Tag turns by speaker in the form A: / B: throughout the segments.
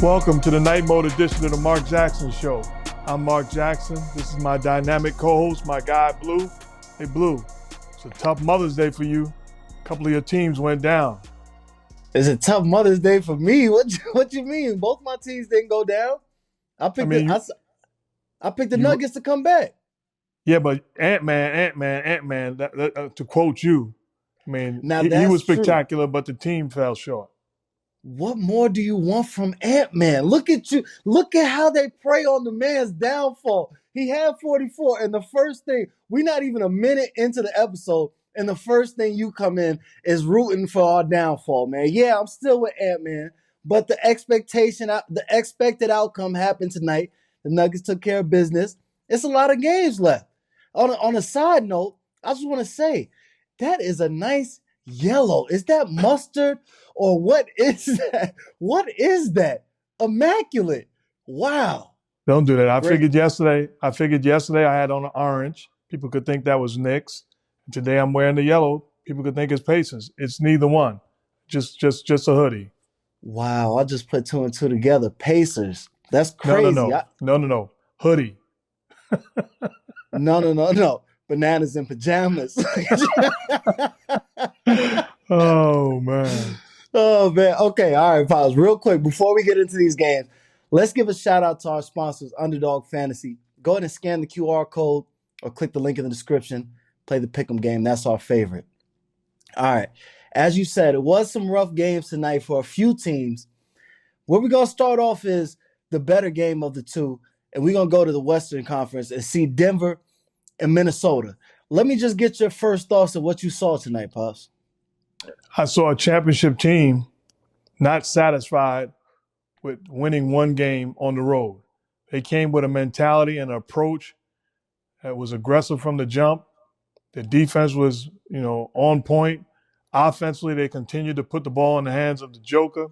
A: Welcome to the night mode edition of the Mark Jackson Show. I'm Mark Jackson. This is my dynamic co-host, my guy Blue. Hey Blue, it's a tough Mother's Day for you. A couple of your teams went down.
B: It's a tough Mother's Day for me. What you mean? Both my teams didn't go down. I picked the Nuggets to come back.
A: Yeah, but Ant-Man, to quote you, I mean, he was spectacular, but the team fell short.
B: What more do you want from Ant-Man? Look at you. Look at how they prey on the man's downfall. He had 44, and the first thing, we're not even a minute into the episode, and the first thing you come in is rooting for our downfall, man. Yeah, I'm still with Ant-Man, but the expected outcome happened tonight. The Nuggets took care of business. It's a lot of games left. On a side note, I just want to say, that is a nice yellow. Is that mustard or what is that? What is that? Immaculate. Wow.
A: Don't do that. I figured yesterday I had on an orange. People could think that was Knicks. Today I'm wearing the yellow. People could think it's Pacers. It's neither one. Just a hoodie.
B: Wow. I just put two and two together. Pacers. That's crazy.
A: No. Hoodie.
B: No. Bananas and pajamas.
A: Oh, man.
B: Oh, man. Okay. All right, pause. Real quick, before we get into these games, let's give a shout out to our sponsors, Underdog Fantasy. Go ahead and scan the QR code or click the link in the description. Play the Pick'em game. That's our favorite. All right. As you said, it was some rough games tonight for a few teams. Where we're going to start off is the better game of the two, and we're going to go to the Western Conference and see Denver and Minnesota. Let me just get your first thoughts of what you saw tonight, Pops.
A: I saw a championship team not satisfied with winning one game on the road. They came with a mentality and an approach that was aggressive from the jump. The defense was, on point. Offensively, they continued to put the ball in the hands of the Joker.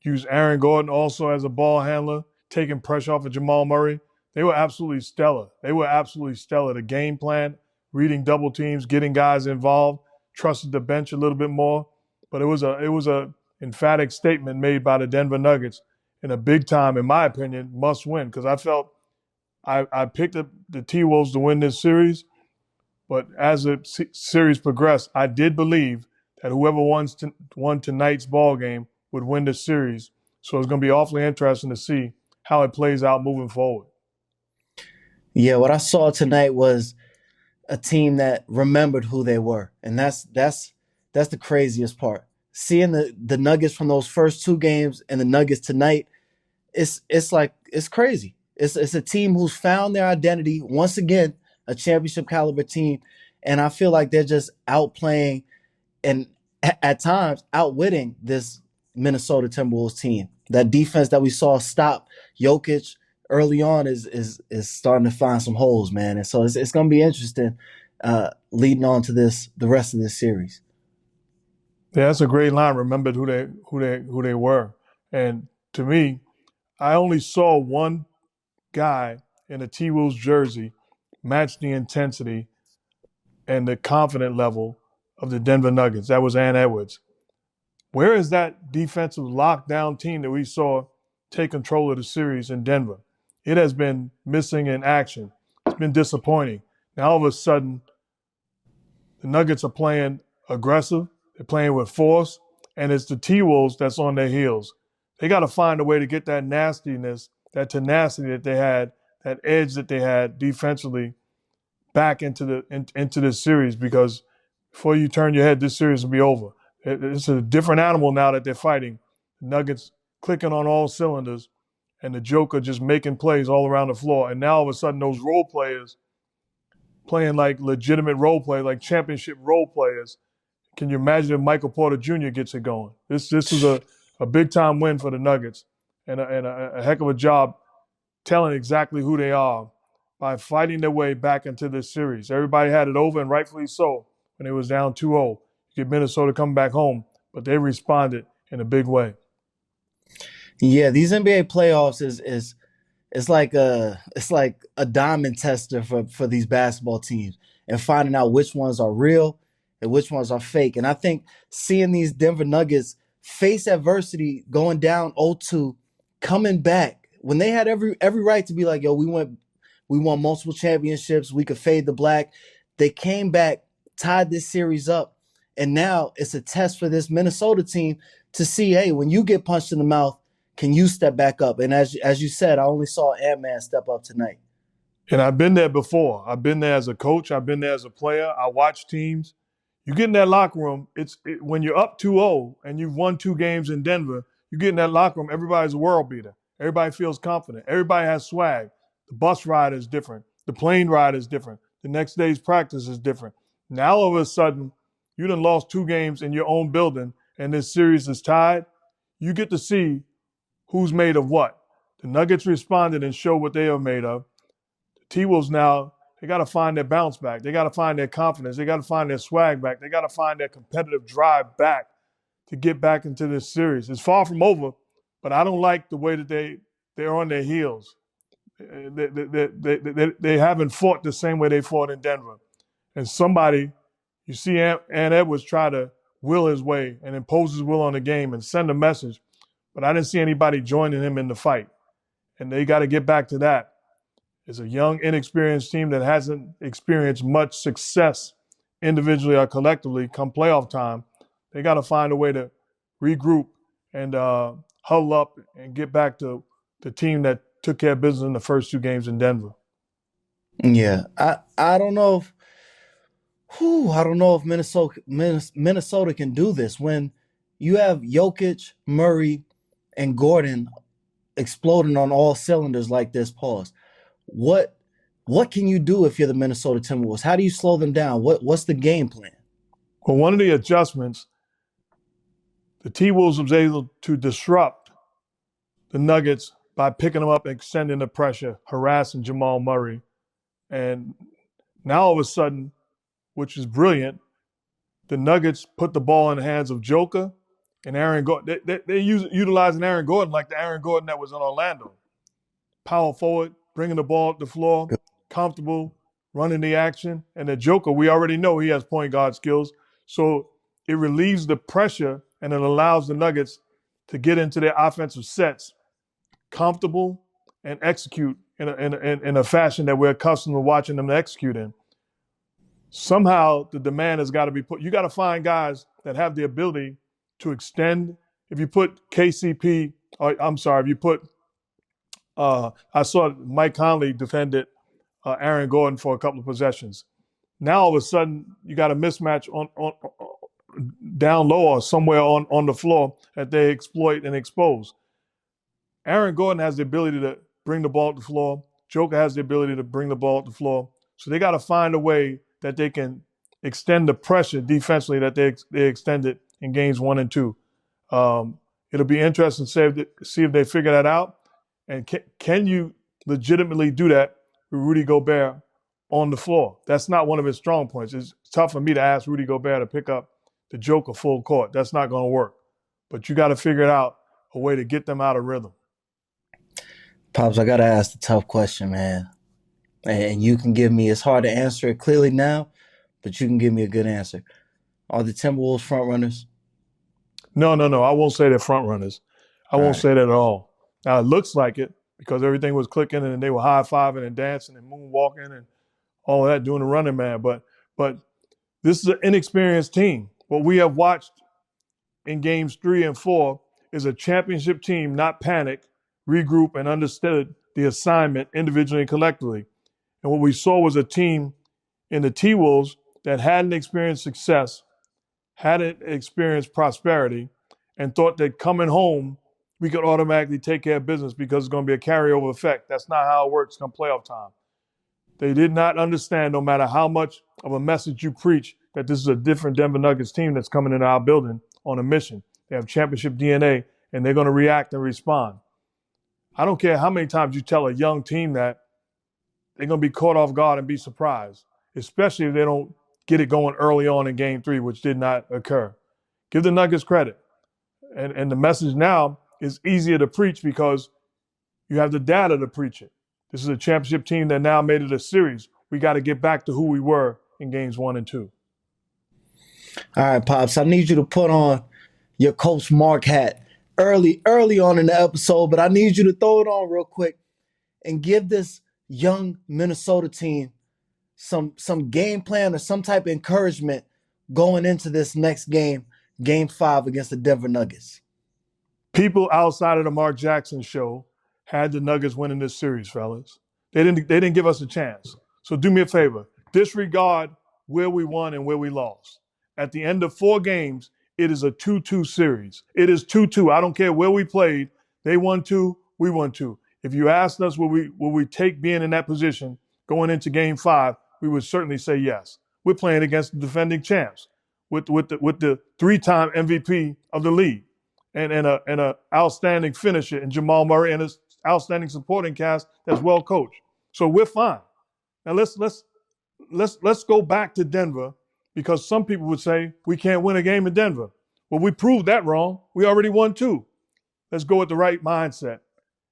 A: Use Aaron Gordon also as a ball handler, taking pressure off of Jamal Murray. They were absolutely stellar. The game plan, reading double teams, getting guys involved, trusted the bench a little bit more. But it was a emphatic statement made by the Denver Nuggets in a big time, in my opinion, must win. Because I felt I picked the T-Wolves to win this series, but as the series progressed, I did believe that whoever won tonight's ball game would win this series. So it's going to be awfully interesting to see how it plays out moving forward.
B: Yeah, what I saw tonight was a team that remembered who they were, and that's the craziest part. Seeing the Nuggets from those first two games and the Nuggets tonight, it's crazy. It's a team who's found their identity once again, a championship caliber team, and I feel like they're just outplaying and at times outwitting this Minnesota Timberwolves team. That defense that we saw stop JOKIC early on is starting to find some holes, man. And so it's going to be interesting leading on to the rest of this series.
A: Yeah, that's a great line. Remembered who they were. And to me, I only saw one guy in a T-Wolves jersey match the intensity and the confident level of the Denver Nuggets. That was Ant Edwards. Where is that defensive lockdown team that we saw take control of the series in Denver? It has been missing in action. It's been disappointing. Now, all of a sudden, the Nuggets are playing aggressive. They're playing with force, and it's the T-Wolves that's on their heels. They got to find a way to get that nastiness, that tenacity that they had, that edge that they had defensively back into this series, because before you turn your head, this series will be over. It's a different animal now that they're fighting. The Nuggets clicking on all cylinders, and the Joker just making plays all around the floor. And now all of a sudden those role players playing like legitimate role players, like championship role players. Can you imagine if Michael Porter Jr. gets it going? This is a big-time win for the Nuggets and a heck of a job telling exactly who they are by fighting their way back into this series. Everybody had it over, and rightfully so, when it was down 2-0. Get Minnesota coming back home, but they responded in a big way.
B: Yeah, these NBA playoffs is like a diamond tester for these basketball teams and finding out which ones are real and which ones are fake. And I think seeing these Denver Nuggets face adversity going down 0-2 coming back when they had every right to be like, yo, we won multiple championships, we could fade the black. They came back, tied this series up, and now it's a test for this Minnesota team to see, hey, when you get punched in the mouth, can you step back up? And as you said, I only saw Ant-Man step up tonight.
A: And I've been there before. I've been there as a coach. I've been there as a player. I watch teams. You get in that locker room, when you're up 2-0 and you've won 2 games in Denver, you get in that locker room, everybody's a world beater. Everybody feels confident. Everybody has swag. The bus ride is different. The plane ride is different. The next day's practice is different. Now all of a sudden, you done lost 2 games in your own building and this series is tied. You get to see who's made of what. The Nuggets responded and showed what they are made of. T-Wolves now, they got to find their bounce back. They got to find their confidence. They got to find their swag back. They got to find their competitive drive back to get back into this series. It's far from over, but I don't like the way that they're on their heels. They haven't fought the same way they fought in Denver. And somebody, you see Ant Edwards try to will his way and impose his will on the game and send a message, but I didn't see anybody joining him in the fight. And they got to get back to that. It's a young, inexperienced team that hasn't experienced much success individually or collectively come playoff time. They got to find a way to regroup and huddle up and get back to the team that took care of business in the first 2 games in Denver.
B: Yeah, I don't know if Minnesota can do this when you have Jokic, Murray, and Gordon exploding on all cylinders like this. Pause. What can you do if you're the Minnesota Timberwolves? How do you slow them down? What's the game plan?
A: Well, one of the adjustments, the T-Wolves was able to disrupt the Nuggets by picking them up and extending the pressure, harassing Jamal Murray. And now all of a sudden, which is brilliant, the Nuggets put the ball in the hands of JOKIC and Aaron Gordon. They're utilizing Aaron Gordon like the Aaron Gordon that was in Orlando. Power forward, bringing the ball up the floor, comfortable, running the action. And the JOKIC, we already know he has point guard skills. So it relieves the pressure and it allows the Nuggets to get into their offensive sets comfortable and execute in a fashion that we're accustomed to watching them execute in. Somehow the demand has got to be put. You got to find guys that have the ability to extend. If you put KCP, if you put I saw Mike Conley defended Aaron Gordon for a couple of possessions. Now all of a sudden you got a mismatch on down low or somewhere on the floor that they exploit and expose. Aaron Gordon has the ability to bring the ball to the floor. JOKIC has the ability to bring the ball to the floor. So they got to find a way that they can extend the pressure defensively that they extended in games 1 and 2. It'll be interesting to see if they figure that out. And can you legitimately do that with Rudy Gobert on the floor? That's not one of his strong points. It's tough for me to ask Rudy Gobert to pick up the JOKIC full court. That's not going to work. But you got to figure out a way to get them out of rhythm.
B: Pops, I got to ask the tough question, man. And you can give me, it's hard to answer it clearly now, but you can give me a good answer. Are the Timberwolves front runners?
A: No. I won't say they're front runners. I won't say that at all. Now, it looks like it because everything was clicking and they were high-fiving and dancing and moonwalking and all of that, doing the running man. But this is an inexperienced team. What we have watched in games 3 and 4 is a championship team not panic, regroup, and understood the assignment individually and collectively. And what we saw was a team in the T-Wolves that hadn't experienced success, hadn't experienced prosperity, and thought that coming home, we could automatically take care of business because it's going to be a carryover effect. That's not how it works come playoff time. They did not understand, no matter how much of a message you preach, that this is a different Denver Nuggets team that's coming into our building on a mission. They have championship DNA, and they're going to react and respond. I don't care how many times you tell a young team that, they're going to be caught off guard and be surprised, especially if they don't get it going early on in game 3, which did not occur. Give the Nuggets credit. And the message now is easier to preach because you have the data to preach it. This is a championship team that now made it a series. We got to get back to who we were in games 1 and 2.
B: All right, Pops, I need you to put on your Coach Mark hat early on in the episode, but I need you to throw it on real quick and give this young Minnesota team some game plan or some type of encouragement going into this next game, Game 5 against the Denver Nuggets.
A: People outside of the Mark Jackson show had the Nuggets winning this series, fellas. They didn't give us a chance. So do me a favor. Disregard where we won and where we lost. At the end of 4 games, it is a 2-2 series. It is 2-2. I don't care where we played. They won 2, we won 2. If you asked us will we take being in that position going into Game 5, we would certainly say yes. We're playing against the defending champs with the 3-time MVP of the league and a outstanding finisher in Jamal Murray and an outstanding supporting cast that's well coached. So we're fine. Now let's go back to Denver, because some people would say we can't win a game in Denver. Well, we proved that wrong. We already won 2. Let's go with the right mindset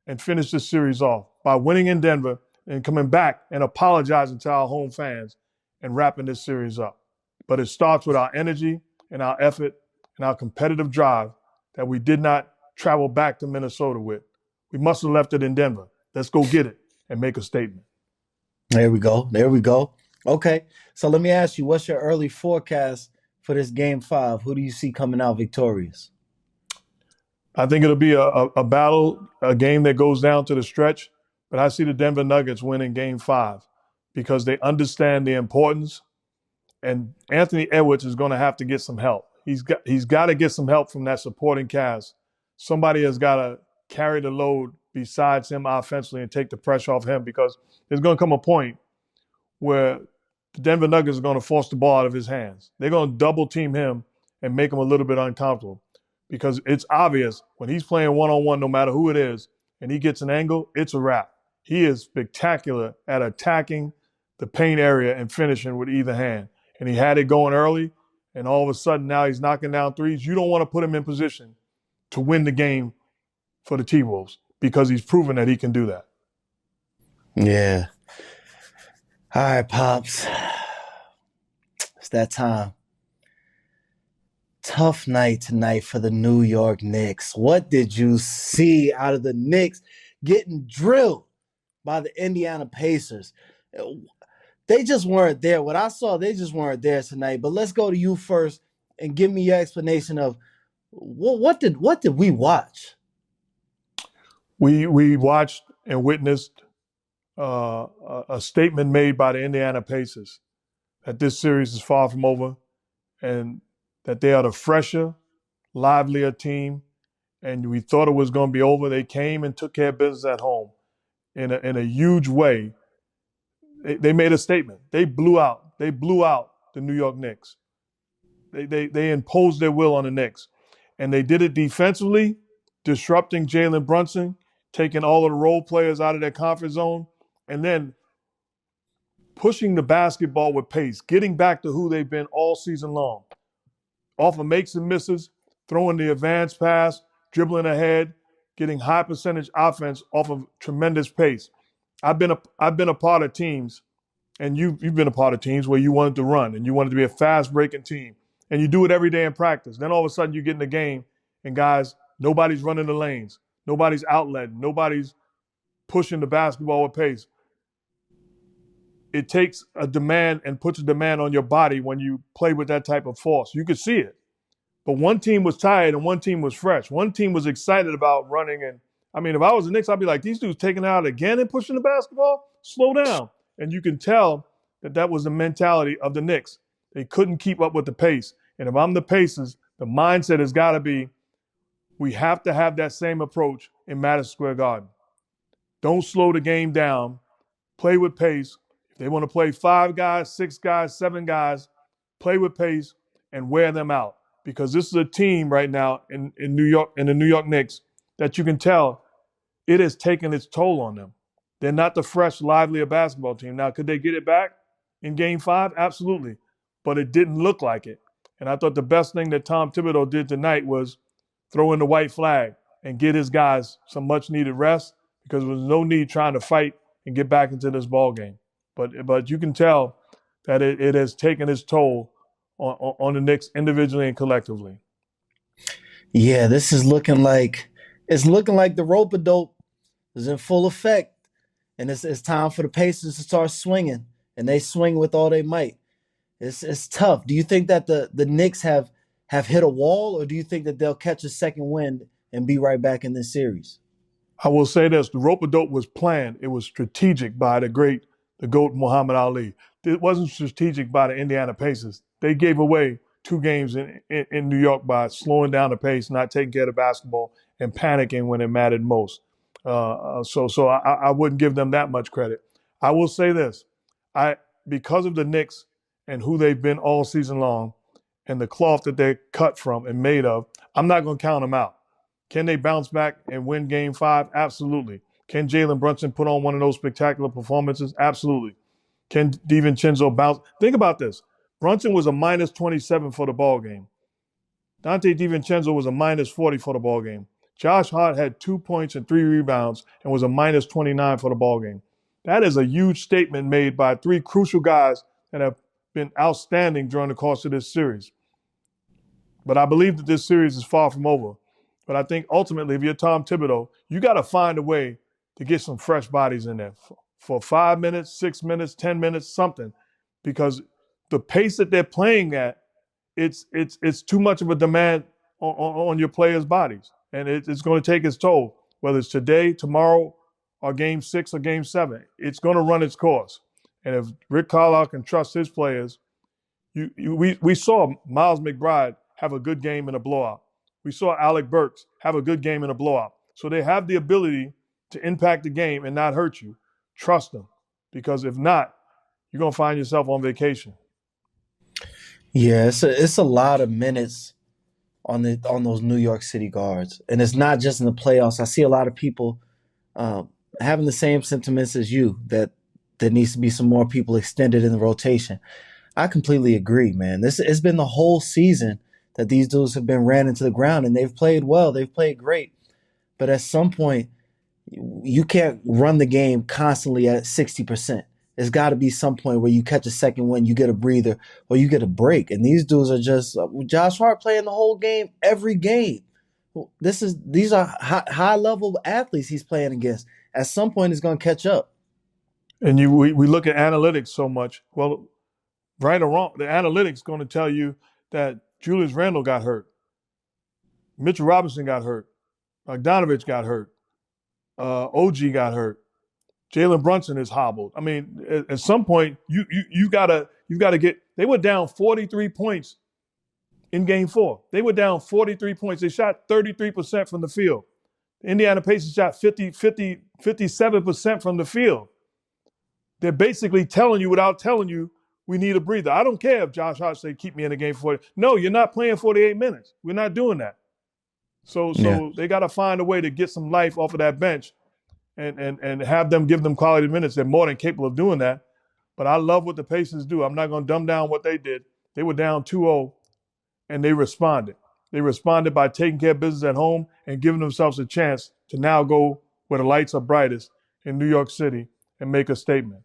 A: and finish this series off by winning in Denver and coming back and apologizing to our home fans and wrapping this series up. But it starts with our energy and our effort and our competitive drive that we did not travel back to Minnesota with. We must have left it in Denver. Let's go get it and make a statement.
B: There we go. Okay, so let me ask you, what's your early forecast for this Game 5? Who do you see coming out victorious?
A: I think it'll be a battle, a game that goes down to the stretch, but I see the Denver Nuggets winning Game 5 because they understand the importance, and Anthony Edwards is going to have to get some help. He's got to get some help from that supporting cast. Somebody has got to carry the load besides him offensively and take the pressure off him, because there's going to come a point where the Denver Nuggets are going to force the ball out of his hands. They're going to double team him and make him a little bit uncomfortable, because it's obvious when he's playing one-on-one, no matter who it is, and he gets an angle, it's a wrap. He is spectacular at attacking the paint area and finishing with either hand. And he had it going early, and all of a sudden now he's knocking down threes. You don't want to put him in position to win the game for the T-Wolves, because he's proven that he can do that.
B: Yeah. All right, Pops. It's that time. Tough night tonight for the New York Knicks. What did you see out of the Knicks getting drilled by the Indiana Pacers? They just weren't there. What I saw, they just weren't there tonight. But let's go to you first and give me your explanation of what did we watch?
A: We watched and witnessed a statement made by the Indiana Pacers that this series is far from over, and that they are the fresher, livelier team. And we thought it was going to be over. They came and took care of business at home in a huge way. They made a statement. They blew out the New York Knicks. They imposed their will on the Knicks. And they did it defensively, disrupting Jalen Brunson, taking all of the role players out of their comfort zone, and then pushing the basketball with pace, getting back to who they've been all season long. Off of makes and misses, throwing the advance pass, dribbling ahead, getting high percentage offense off of tremendous pace. I've been a part of teams, and you've been a part of teams where you wanted to run and you wanted to be a fast breaking team, and you do it every day in practice. Then all of a sudden you get in the game, and guys, nobody's running the lanes, nobody's outletting, nobody's pushing the basketball with pace. It takes a demand and puts a demand on your body when you play with that type of force. You could see it. But one team was tired and one team was fresh. One team was excited about running. And I mean, if I was the Knicks, I'd be like, these dudes taking it out again and pushing the basketball? Slow down. And you can tell that was the mentality of the Knicks. They couldn't keep up with the pace. And if I'm the Pacers, the mindset has got to be, we have to have that same approach in Madison Square Garden. Don't slow the game down. Play with pace. If they want to play 5 guys, 6 guys, 7 guys, play with pace and wear them out. Because this is a team right now in New York, in the New York Knicks, that you can tell it has taken its toll on them. They're not the fresh, livelier basketball team. Now, could they get it back in Game 5? Absolutely. But it didn't look like it. And I thought the best thing that Tom Thibodeau did tonight was throw in the white flag and get his guys some much-needed rest, because there was no need trying to fight and get back into this ball game. But you can tell that it has taken its toll on the Knicks individually and collectively.
B: Yeah, this is looking like the rope-a-dope is in full effect, and it's time for the Pacers to start swinging, and they swing with all they might. It's tough. Do you think that the Knicks have hit a wall, or do you think that they'll catch a second wind and be right back in this series?
A: I will say this: the rope a dope was planned. It was strategic by the GOAT Muhammad Ali. It wasn't strategic by the Indiana Pacers. They gave away 2 games in New York by slowing down the pace, not taking care of the basketball, and panicking when it mattered most. So I wouldn't give them that much credit. I will say this: I because of the Knicks and who they've been all season long, and the cloth that they're cut from and made of, I'm not going to count them out. Can they bounce back and win game 5? Absolutely. Can Jalen Brunson put on one of those spectacular performances? Absolutely. Can DiVincenzo bounce? Think about this. Brunson was a minus 27 for the ball game. Dante DiVincenzo was a minus 40 for the ball game. Josh Hart had 2 points and 3 rebounds and was a minus 29 for the ball game. That is a huge statement made by 3 crucial guys that have been outstanding during the course of this series. But I believe that this series is far from over. But I think ultimately, if you're Tom Thibodeau, you got to find a way to get some fresh bodies in there for 5 minutes, 6 minutes, 10 minutes, something, because the pace that they're playing at, it's too much of a demand on your players' bodies, and it's going to take its toll. Whether it's today, tomorrow, or game 6 or game 7, it's going to run its course. And if Rick Carlisle can trust his players, we saw Miles McBride have a good game in a blowout. We saw Alec Burks have a good game in a blowout. So they have the ability to impact the game and not hurt you. Trust them, because if not, you're going to find yourself on vacation.
B: Yeah, it's a lot of minutes on those New York City guards, and it's not just in the playoffs. I see a lot of people having the same sentiments as you, that there needs to be some more people extended in the rotation. I completely agree, man. This it's been the whole season that these dudes have been ran into the ground, and they've played well. They've played great. But at some point, you can't run the game constantly at 60%. There's got to be some point where you catch a second wind, you get a breather, or you get a break. And these dudes are just Josh Hart playing the whole game, every game. These are high level athletes he's playing against. At some point, it's going to catch up.
A: And we look at analytics so much. Well, right or wrong, the analytics going to tell you that Julius Randle got hurt, Mitchell Robinson got hurt, Bogdanovich got hurt, OG got hurt, Jalen Brunson is hobbled. I mean, at some point, you gotta get. They were down 43 points in Game 4. They were down 43 points. They shot 33% from the field. The Indiana Pacers shot 57% from the field. They're basically telling you without telling you, we need a breather. I don't care if Josh Hart say keep me in the game for 40. No, you're not playing 48 minutes. We're not doing that. So they got to find a way to get some life off of that bench and have them give them quality minutes. They're more than capable of doing that. But I love what the Pacers do. I'm not going to dumb down what they did. They were down 2-0, and they responded. They responded by taking care of business at home and giving themselves a chance to now go where the lights are brightest in New York City and make a statement.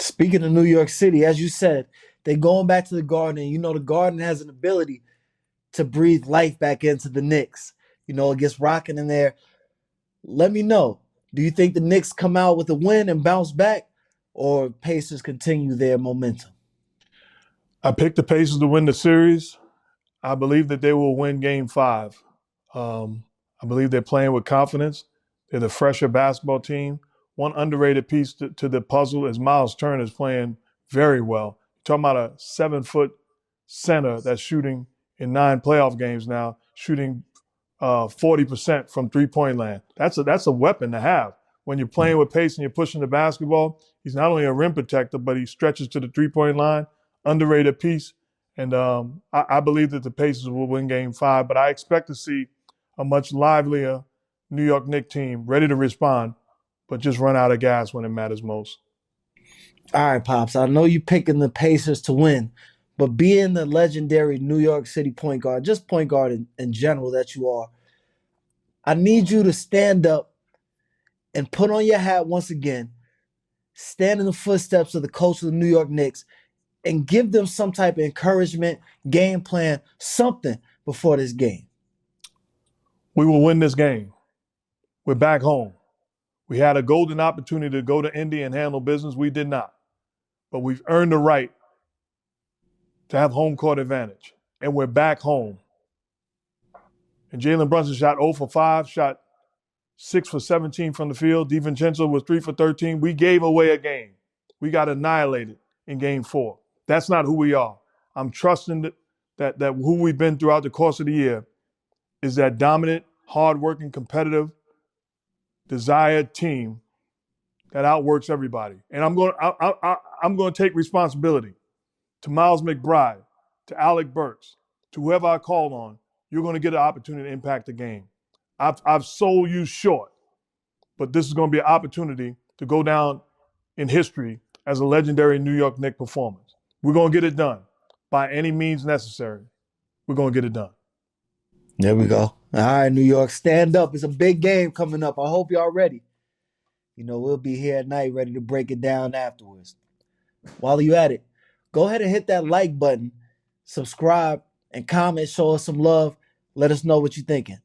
B: Speaking of New York City, as you said, they're going back to the Garden, and the Garden has an ability to breathe life back into the Knicks. It gets rocking in there. Let me know. Do you think the Knicks come out with a win and bounce back, or Pacers continue their momentum?
A: I picked the Pacers to win the series. I believe that they will win Game 5. I believe they're playing with confidence. They're the fresher basketball team. One underrated piece to the puzzle is Miles Turner is playing very well. You're talking about a 7-foot center that's shooting in 9 playoff games now, shooting 40% from three-point land. That's a weapon to have. When you're playing with pace and you're pushing the basketball, he's not only a rim protector, but he stretches to the three-point line. Underrated piece. And I believe that the Pacers will win Game 5, but I expect to see a much livelier New York Knicks team ready to respond, but just run out of gas when it matters most.
B: All right, Pops, I know you're picking the Pacers to win, but being the legendary New York City point guard, just point guard in general that you are, I need you to stand up and put on your hat once again, stand in the footsteps of the coach of the New York Knicks, and give them some type of encouragement, game plan, something before this game.
A: We will win this game. We're back home. We had a golden opportunity to go to Indy and handle business. We did not. But we've earned the right to have home court advantage. And we're back home. And Jalen Brunson shot 0 for 5, shot 6 for 17 from the field. DiVincenzo was 3 for 13. We gave away a game. We got annihilated in game 4. That's not who we are. I'm trusting that who we've been throughout the course of the year is that dominant, hardworking, competitive, desired team that outworks everybody. And I'm going to take responsibility to Miles McBride, to Alec Burks, to whoever I call on. You're going to get an opportunity to impact the game. I've sold you short, but this is going to be an opportunity to go down in history as a legendary New York Knicks performance. We're going to get it done by any means necessary. We're going to get it done.
B: There we go. All right, New York, stand up. It's a big game coming up. I hope y'all ready. You know, we'll be here at night ready to break it down afterwards. While you at it, go ahead and hit that like button, subscribe, and comment. Show us some love. Let us know what you're thinking.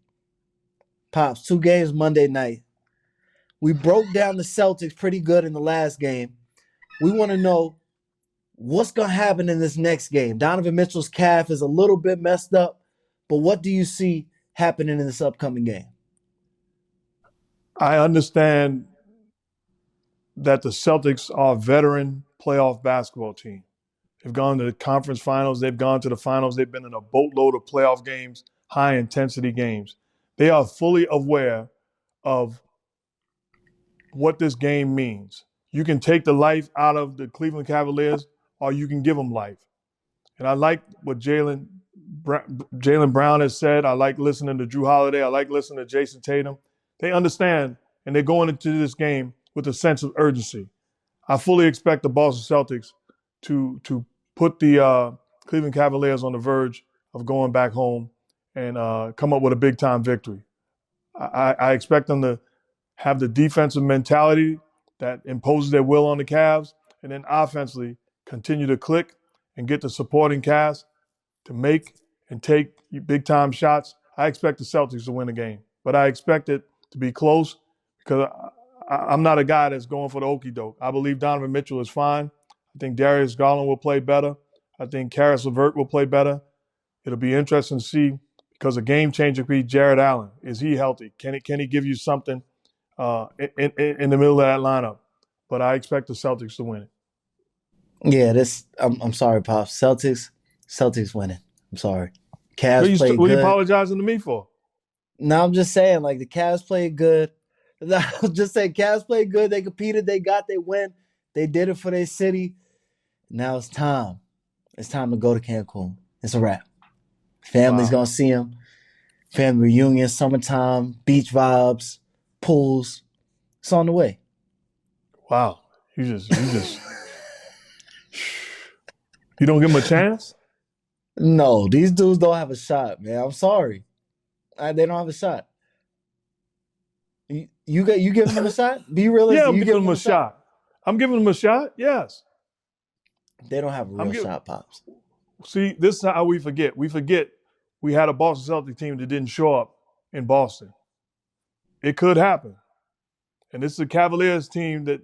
B: Pops, 2 games Monday night. We broke down the Celtics pretty good in the last game. We want to know what's going to happen in this next game. Donovan Mitchell's calf is a little bit messed up, but what do you see happening in this upcoming game?
A: I understand that the Celtics are a veteran playoff basketball team. They've gone to the conference finals. They've gone to the finals. They've been in a boatload of playoff games, high-intensity games. They are fully aware of what this game means. You can take the life out of the Cleveland Cavaliers or you can give them life. And I like what Jaylen Brown has said. I like listening to Drew Holiday. I like listening to Jason Tatum. They understand, and they're going into this game with a sense of urgency. I fully expect the Boston Celtics to put the Cleveland Cavaliers on the verge of going back home and come up with a big-time victory. I expect them to have the defensive mentality that imposes their will on the Cavs, and then offensively continue to click and get the supporting cast to make and take big-time shots. I expect the Celtics to win the game, but I expect it to be close because I'm not a guy that's going for the okie doke. I believe Donovan Mitchell is fine. I think Darius Garland will play better. I think Karis LeVert will play better. It'll be interesting to see because a game changer could be Jared Allen. Is he healthy? Can he give you something in the middle of that lineup? But I expect the Celtics to win it.
B: Yeah, I'm sorry, Pops. Celtics winning. I'm sorry. Cavs played good.
A: What are you apologizing to me for?
B: No, I'm just saying, like, the Cavs played good. I'll just say Cavs played good. They competed. They got their win. They did it for their city. Now it's time. It's time to go to Cancun. It's a wrap. Family's going to see them. Family reunion, summertime, beach vibes, pools. It's on the way.
A: Wow. You don't give them a chance?
B: No, these dudes don't have a shot, man. I'm sorry. They don't have a shot. You giving them a shot? Be realistic.
A: Yeah, I'm giving them a shot. I'm giving them a shot, yes.
B: They don't have a real shot, Pops.
A: See, this is how we forget. We forget we had a Boston Celtics team that didn't show up in Boston. It could happen. And this is a Cavaliers team that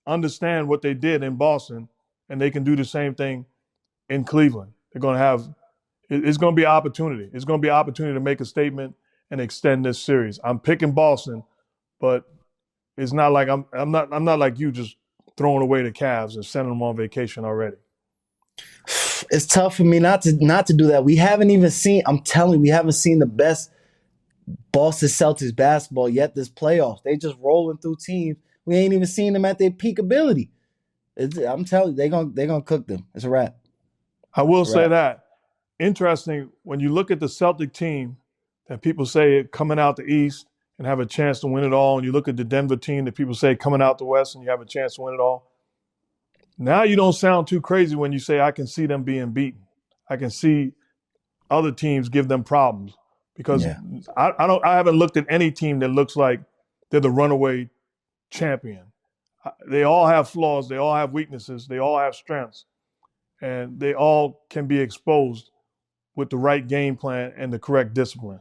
A: understand what they did in Boston, and they can do the same thing in Cleveland. They're going to have – it's going to be an opportunity. It's going to be an opportunity to make a statement and extend this series. I'm picking Boston, but it's not like I'm not like you just throwing away the Cavs and sending them on vacation already.
B: It's tough for me not to do that. We haven't even seen – I'm telling you, we haven't seen the best Boston Celtics basketball yet this playoffs. They just rolling through teams. We ain't even seen them at their peak ability. I'm telling you, they're gonna cook them. It's a wrap.
A: I will say that. Interesting, when you look at the Celtic team that people say coming out the East and have a chance to win it all, and you look at the Denver team that people say coming out the West and you have a chance to win it all, now you don't sound too crazy when you say I can see them being beaten. I can see other teams give them problems because I haven't looked at any team that looks like they're the runaway champion. They all have flaws. They all have weaknesses. They all have strengths. And they all can be exposed with the right game plan and the correct discipline.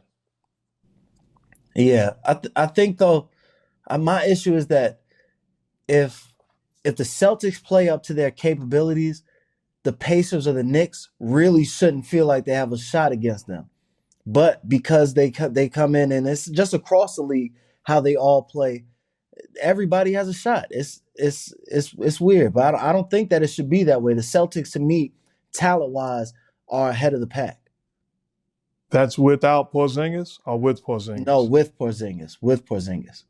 B: Yeah, I think though, my issue is that if the Celtics play up to their capabilities, the Pacers or the Knicks really shouldn't feel like they have a shot against them. But because they come in and it's just across the league how they all play, everybody has a shot. It's weird, but I don't think that it should be that way. The Celtics, to me, talent wise, are ahead of the pack.
A: That's without Porzingis or with
B: No,
A: Porzingis.
B: with Porzingis, with Porzingis.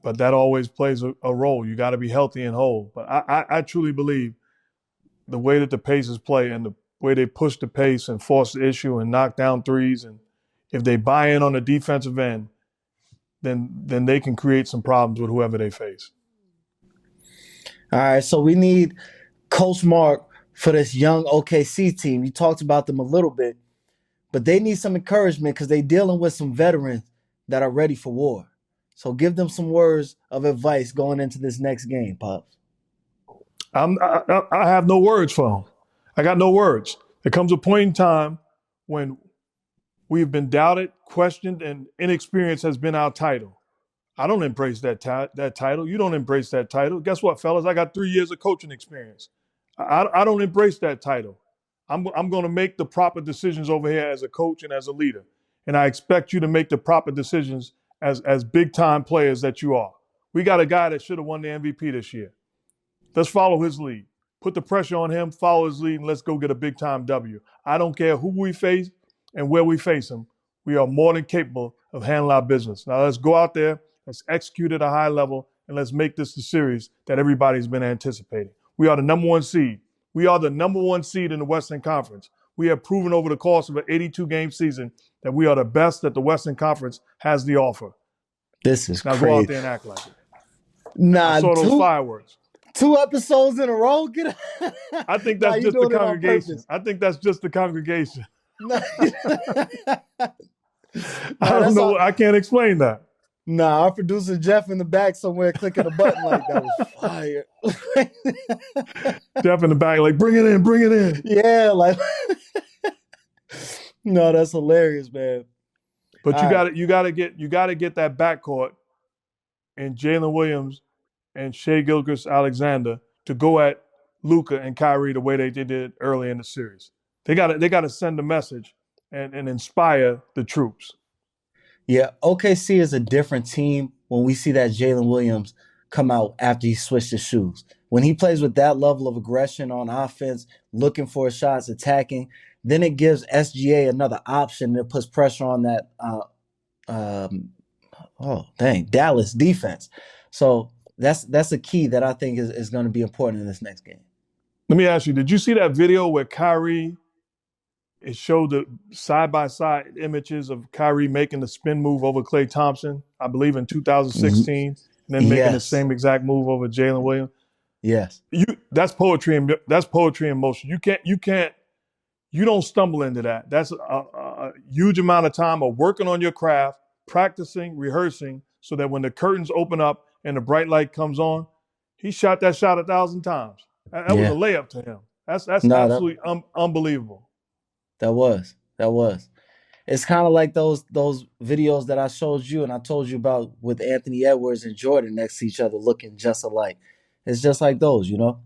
A: But that always plays a role. You got to be healthy and whole. But I truly believe the way that the Pacers play and the way they push the pace and force the issue and knock down threes, and if they buy in on the defensive end, then they can create some problems with whoever they face.
B: All right, so we need Coach Mark for this young OKC team. You talked about them a little bit, but they need some encouragement because they're dealing with some veterans that are ready for war. So give them some words of advice going into this next game, Pops.
A: I have no words for them. I got no words. There comes a point in time when we've been doubted, questioned, and inexperience has been our title. I don't embrace that title. You don't embrace that title. Guess what, fellas? I got 3 years of coaching experience. I don't embrace that title. I'm going to make the proper decisions over here as a coach and as a leader. And I expect you to make the proper decisions as big time players that you are. We got a guy that should have won the MVP this year. Let's follow his lead. Put the pressure on him, follow his lead, and let's go get a big time W. I don't care who we face and where we face him. We are more than capable of handling our business. Now let's go out there, let's execute at a high level, and let's make this the series that everybody's been anticipating. We are the number one seed. We are the number one seed in the Western Conference. We have proven over the course of an 82-game season that we are the best that the Western Conference has to offer.
B: This is
A: Now
B: crazy.
A: go out there and act like it. I
B: Nah,
A: saw those fireworks.
B: 2 episodes in a row.
A: I think that's just the congregation.
B: Purpose.
A: I think that's just the congregation.
B: Nah.
A: I don't know. I can't explain that.
B: Nah, our producer Jeff in the back somewhere clicking a button like that was fire.
A: Jeff in the back, like, bring it in, bring it in.
B: Yeah, like no, that's hilarious, man.
A: But you gotta get that backcourt and Jalen Williams and Shai Gilgeous-Alexander to go at Luka and Kyrie the way they did early in the series. They gotta send a message and inspire the troops.
B: Yeah, OKC is a different team when we see that Jalen Williams come out after he switched his shoes. When he plays with that level of aggression on offense, looking for shots, attacking, then it gives SGA another option that puts pressure on that Dallas defense. So that's a key that I think is going to be important in this next game.
A: Let me ask you, did you see that video where Kyrie, it showed the side-by-side images of Kyrie making the spin move over Klay Thompson, I believe in 2016, and then making the same exact move over Jalen Williams?
B: Yes.
A: That's poetry in motion. You don't stumble into that. That's a huge amount of time of working on your craft, practicing, rehearsing, so that when the curtains open up and the bright light comes on, he shot that shot 1,000 times. That was a layup to him. That's absolutely unbelievable.
B: That was. It's kind of like those videos that I showed you and I told you about with Anthony Edwards and Jordan next to each other looking just alike. It's just like those, you know?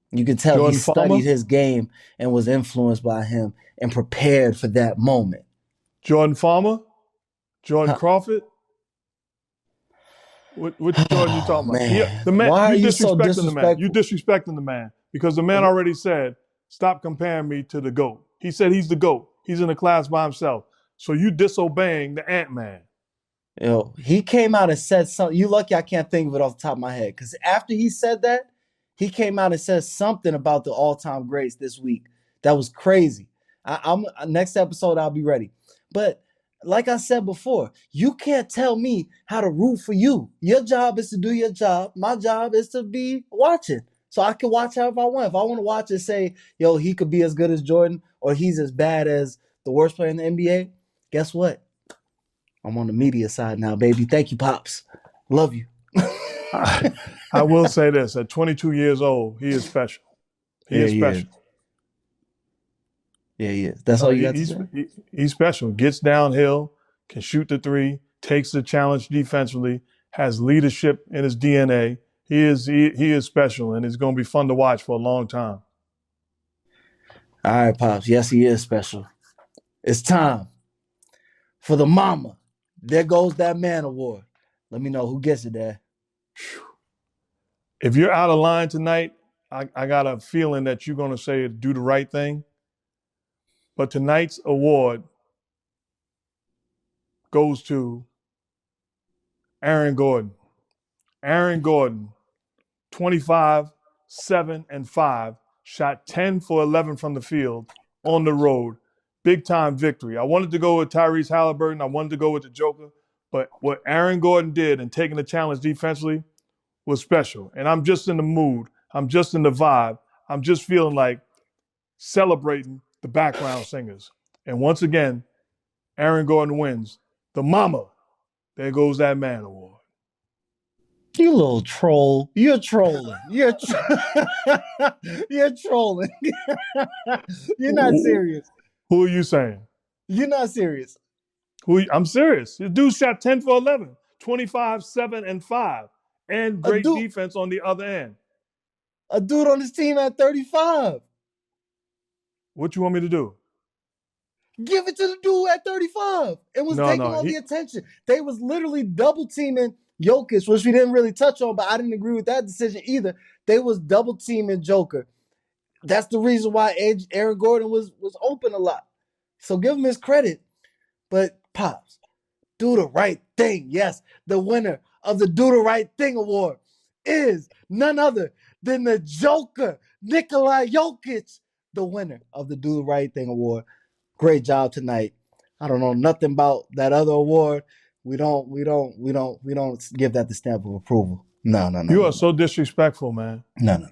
B: You can tell he studied his game and was influenced by him and prepared for that moment.
A: Jordan Farmer? Jordan Crawford? Which Jordan you talking about? The man,
B: why are you so disrespectful?
A: The man. You disrespecting the man because the man already said, stop comparing me to the GOAT. He said he's the GOAT. He's in a class by himself. So you disobeying the Ant-Man.
B: Yo, he came out and said something. You lucky I can't think of it off the top of my head. Because after he said that, he came out and said something about the all-time greats this week. That was crazy. I'm next episode, I'll be ready. But like I said before, you can't tell me how to root for you. Your job is to do your job. My job is to be watching. So I can watch however I want. If I want to watch and say, yo, he could be as good as Jordan or he's as bad as the worst player in the NBA, guess what? I'm on the media side now, baby. Thank you, Pops. Love you.
A: I will say this. At 22 years old, he is special. He is special.
B: Yeah, he is. That's all you got to say.
A: He's special. Gets downhill, can shoot the three, takes the challenge defensively, has leadership in his DNA. He is special, and it's going to be fun to watch for a long time.
B: All right, Pops. Yes, he is special. It's time for the mama. There goes that man award. Let me know who gets it there.
A: If you're out of line tonight, I got a feeling that you're going to say do the right thing. But tonight's award goes to Aaron Gordon. Aaron Gordon, 25, 7, and 5, shot 10 for 11 from the field on the road. Big time victory. I wanted to go with Tyrese Halliburton. I wanted to go with the Joker. But what Aaron Gordon did in taking the challenge defensively was special. And I'm just in the mood. I'm just in the vibe. I'm just feeling like celebrating the background singers. And once again, Aaron Gordon wins the Mama, There Goes That Man award.
B: You little troll. You're trolling. You're trolling. You're not serious.
A: Who are you saying?
B: You're not serious.
A: I'm serious. The dude shot 10 for 11, 25, 7, and 5, and great defense on the other end.
B: A dude on his team at 35.
A: What you want me to do?
B: Give it to the dude at 35. It was taking all the attention. They was literally double teaming JOKIC, which we didn't really touch on, but I didn't agree with that decision either. They was double teaming Joker. That's the reason why Aaron Gordon was open a lot. So give him his credit. But Pops, do the right thing. Yes, the winner of the Do the Right Thing award is none other than the Joker, Nikola Jokic, the winner of the Do the Right Thing award. Great job tonight. I don't know nothing about that other award. We don't give that the stamp of approval. No.
A: You are so disrespectful, man.
B: No.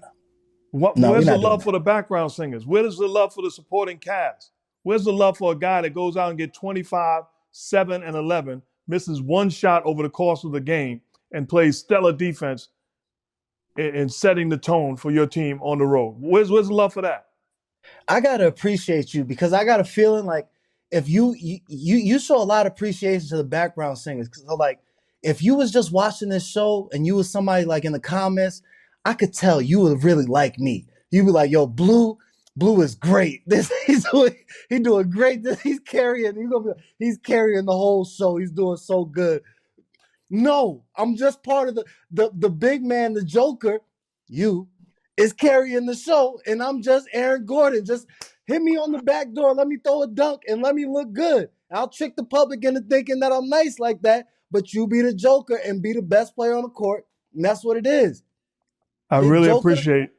A: Where's the love for the background singers? Where's the love for the supporting cast? Where's the love for a guy that goes out and get 25, 7, and 11, misses one shot over the course of the game, and plays stellar defense in setting the tone for your team on the road? Where's the love for that?
B: I gotta appreciate you because I got a feeling like if you show a lot of appreciation to the background singers. So like if you was just watching this show and you was somebody like in the comments, I could tell you would really like me. You'd be like, yo, Bluu is great. He's doing great. He's carrying the whole show. He's doing so good. No, I'm just part of the big man, the Joker. You is carrying the show, and I'm just Aaron Gordon. Just hit me on the back door, let me throw a dunk, and let me look good. I'll trick the public into thinking that I'm nice like that, but you be the Joker and be the best player on the court, and that's what it is.
A: I really appreciate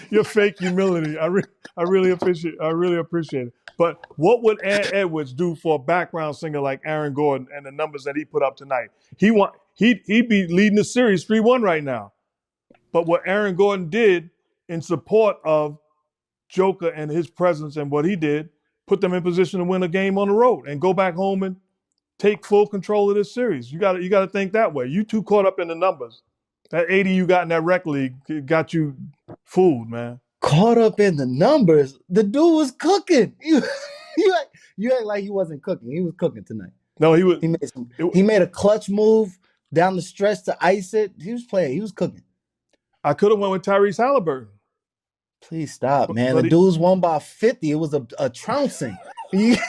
A: your fake humility. I really appreciate it. But what would Ant Edwards do for a background singer like Aaron Gordon and the numbers that he put up tonight? He'd be leading the series 3-1 right now. But what Aaron Gordon did in support of Joker and his presence and what he did, put them in position to win a game on the road and go back home and take full control of this series. You got to think that way. You too caught up in the numbers. That 80 you got in that rec league got you fooled, man.
B: Caught up in the numbers. The dude was cooking. You act like he wasn't cooking. He was cooking tonight.
A: No, he was.
B: He made a clutch move down the stretch to ice it. He was playing. He was cooking.
A: I could have went with Tyrese Halliburton.
B: Please stop, man. The dudes won by 50. It was a trouncing.
A: It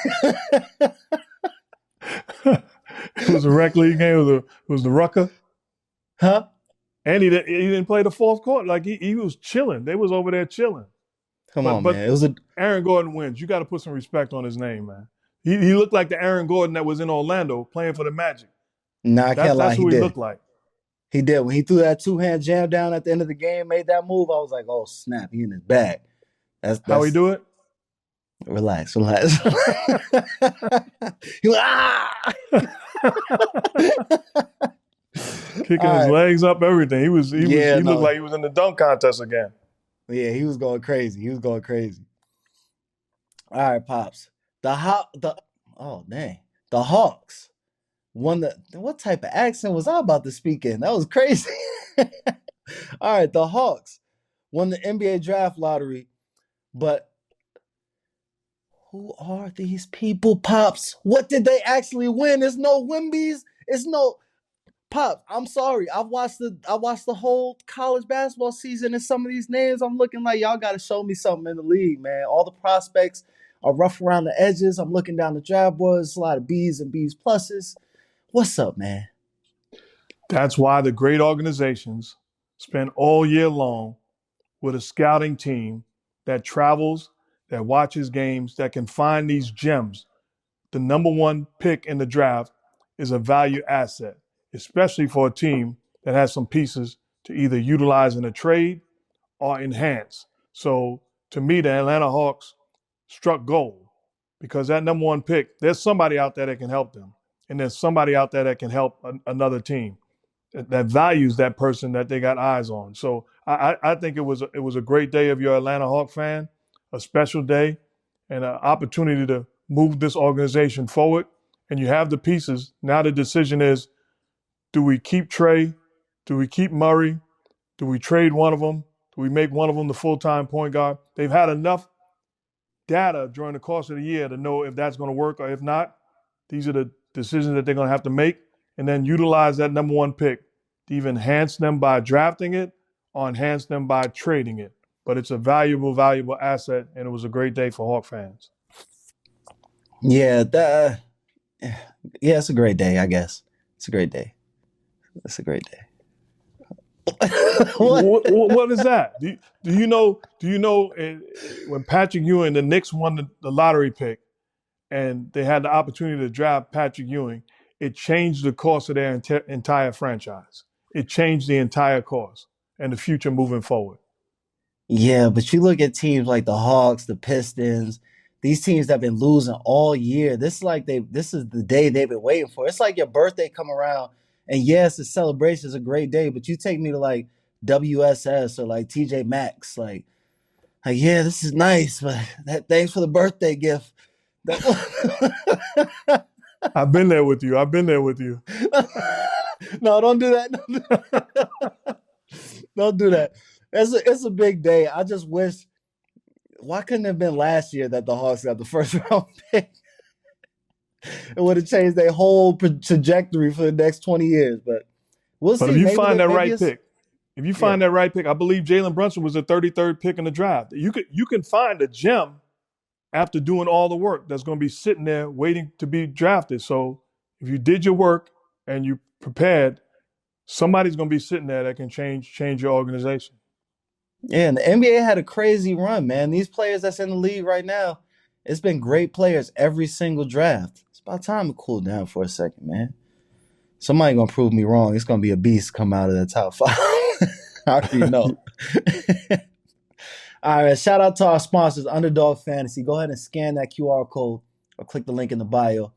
A: was a rec league game. It was the Rucker.
B: Huh?
A: And he didn't play the fourth quarter. Like he was chilling. They was over there chilling.
B: Come on, man. It was
A: Aaron Gordon wins. You got to put some respect on his name, man. He looked like the Aaron Gordon that was in Orlando playing for the Magic.
B: Nah, I can't lie.
A: That's who he looked like.
B: He did. When he threw that two-hand jam down at the end of the game, made that move, I was like, oh, snap. He in his bag. That's
A: how he do it?
B: Relax. He was
A: kicking his legs up, everything. He looked like he was in the dunk contest again.
B: Yeah, he was going crazy. All right, Pops. The Hawks won the. What type of accent was I about to speak in? That was crazy. All right, the Hawks won the NBA draft lottery, but Who are these people, Pops? What did they actually win? There's no Wimbies. It's no Pops. I'm sorry. I watched the whole college basketball season, and some of these names I'm looking like y'all got to show me something in the league, man. All the prospects are rough around the edges. I'm looking down the draft boards, a lot of B's and B's pluses. What's up, man?
A: That's why the great organizations spend all year long with a scouting team that travels, that watches games, that can find these gems. The number one pick in the draft is a value asset, especially for a team that has some pieces to either utilize in a trade or enhance. So to me, the Atlanta Hawks struck gold because that number one pick, there's somebody out there that can help them. And there's somebody out there that can help another team that values that person that they got eyes on. So I think it was a great day if you're an Atlanta Hawk fan, a special day, and an opportunity to move this organization forward. And you have the pieces. Now the decision is, do we keep Trae? Do we keep Murray? Do we trade one of them? Do we make one of them the full-time point guard? They've had enough data during the course of the year to know if that's going to work or if not. These are the decisions that they're going to have to make, and then utilize that number one pick to either enhance them by drafting it or enhance them by trading it. But it's a valuable, valuable asset, and it was a great day for Hawk fans.
B: Yeah, it's a great day, I guess. It's a great day. It's a great day.
A: What is that? Do you know when Patrick Ewing, the Knicks won the lottery pick, and they had the opportunity to draft Patrick Ewing, it changed the course of their entire franchise. It changed the entire course and the future moving forward.
B: Yeah, but you look at teams like the Hawks, the Pistons, these teams that have been losing all year. This is the day they've been waiting for. It's like your birthday come around, and yes, the celebration is a great day, but you take me to like WSS or like TJ Maxx, like yeah, this is nice, but thanks for the birthday gift.
A: I've been there with you.
B: No, don't do that. Don't do that. It's a big day. I just wish, why couldn't it have been last year that the Hawks got the first round pick? It would have changed their whole trajectory for the next 20 years. But we'll see.
A: But if you find that right pick, I believe Jalen Brunson was the 33rd pick in the draft. You can find a gem after doing all the work that's going to be sitting there waiting to be drafted. So if you did your work and you prepared, somebody's going to be sitting there that can change your organization.
B: Yeah, and the NBA had a crazy run, man. These players that's in the league right now, it's been great players every single draft. It's about time to cool down for a second, man. Somebody going to prove me wrong. It's going to be a beast come out of the top 5. I already know. All right, shout out to our sponsors, Underdog Fantasy. Go ahead and scan that QR code or click the link in the bio.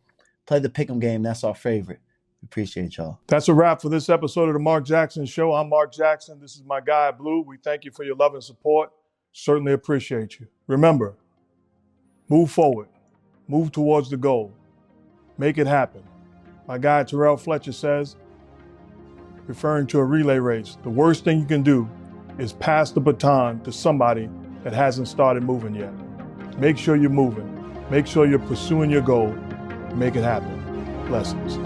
B: Play the pick'em game. That's our favorite. We appreciate y'all.
A: That's a wrap for this episode of the Mark Jackson Show. I'm Mark Jackson. This is my guy, Bluu. We thank you for your love and support. Certainly appreciate you. Remember, move forward. Move towards the goal. Make it happen. My guy, Terrell Fletcher, says, referring to a relay race, the worst thing you can do is pass the baton to somebody that hasn't started moving yet. Make sure you're moving. Make sure you're pursuing your goal. Make it happen. Blessings.